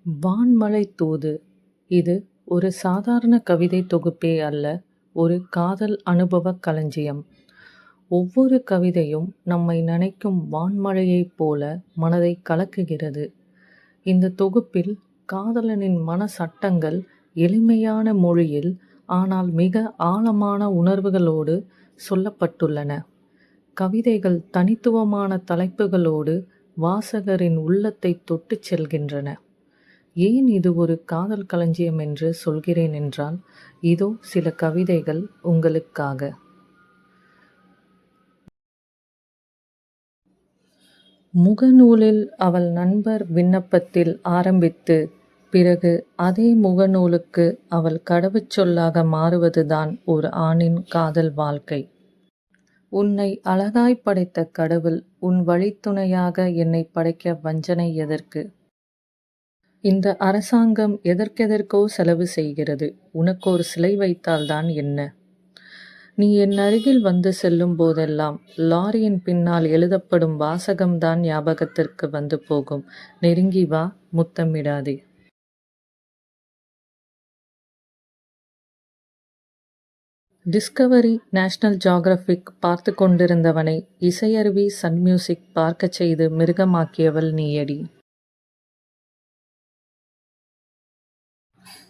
வான்மழை தூது. இது ஒரு சாதாரண கவிதை தொகுப்பே அல்ல, ஒரு காதல் அனுபவக் களஞ்சியம். ஒவ்வொரு கவிதையும் நம்மை நனைக்கும் வான்மழையைப் போல மனதைக் கலக்குகிறது. இந்த தொகுப்பில் காதலனின் மன சட்டங்கள் எளிமையான மொழியில், ஆனால் மிக ஆழமான உணர்வுகளோடு சொல்லப்பட்டுள்ளன. கவிதைகள் தனித்துவமான தலைப்புகளோடு வாசகரின் உள்ளத்தைத் தொட்டுச் செல்கின்றன. ஏன் இது ஒரு காதல் களஞ்சியம் என்று சொல்கிறேன் என்றால், இதோ சில கவிதைகள் உங்களுக்காக. முகநூலில் அவள் நண்பர் விண்ணப்பத்தில் ஆரம்பித்து, பிறகு அதே முகநூலுக்கு அவள் கடவுச்சொல்லாக மாறுவதுதான் ஒரு ஆணின் காதல் வாழ்க்கை. உன்னை அழகாய் படைத்த கடவுள் உன் வழித்துணையாக என்னை படைக்க வஞ்சனை எதற்கு? இந்த அரசாங்கம் எதற்கெதற்கோ செலவு செய்கிறது. உனக்கு ஒரு சிலை வைத்தால்தான் என்ன? நீ என் அருகில் வந்து செல்லும் போதெல்லாம் லாரியின் பின்னால் எழுதப்படும் வாசகம்தான் ஞாபகத்திற்கு வந்து போகும். நெருங்கி வா, முத்தமிடாதே. டிஸ்கவரி, நேஷனல் ஜியோகிராஃபிக் பார்த்து கொண்டிருந்தவனை இசையருவி சன் மியூசிக் பார்க்கச் செய்து மிருகமாக்கியவள் நீயடி.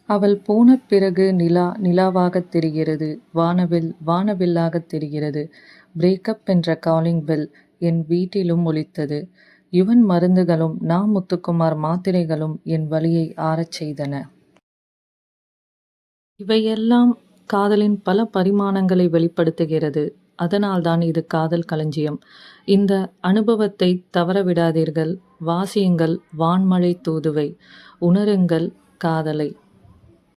அவள் போன பிறகு நிலா நிலாவாகத் தெரிகிறது, வானவில் வானவில்லாகத் தெரிகிறது. பிரேக்கப் என்ற காலிங் பெல் என் வீட்டிலும் ஒலித்தது. யுவன் மருந்துகளும் நா. முத்துக்குமார் மாத்திரைகளும் என் வலியை ஆறச் செய்தன. இவையெல்லாம் காதலின் பல பரிமாணங்களை வெளிப்படுத்துகிறது. அதனால்தான் இது காதல் களஞ்சியம். இந்த அனுபவத்தை தவறவிடாதீர்கள். வாசியுங்கள் வான்மழை தூதுவை. உணருங்கள் காதலை.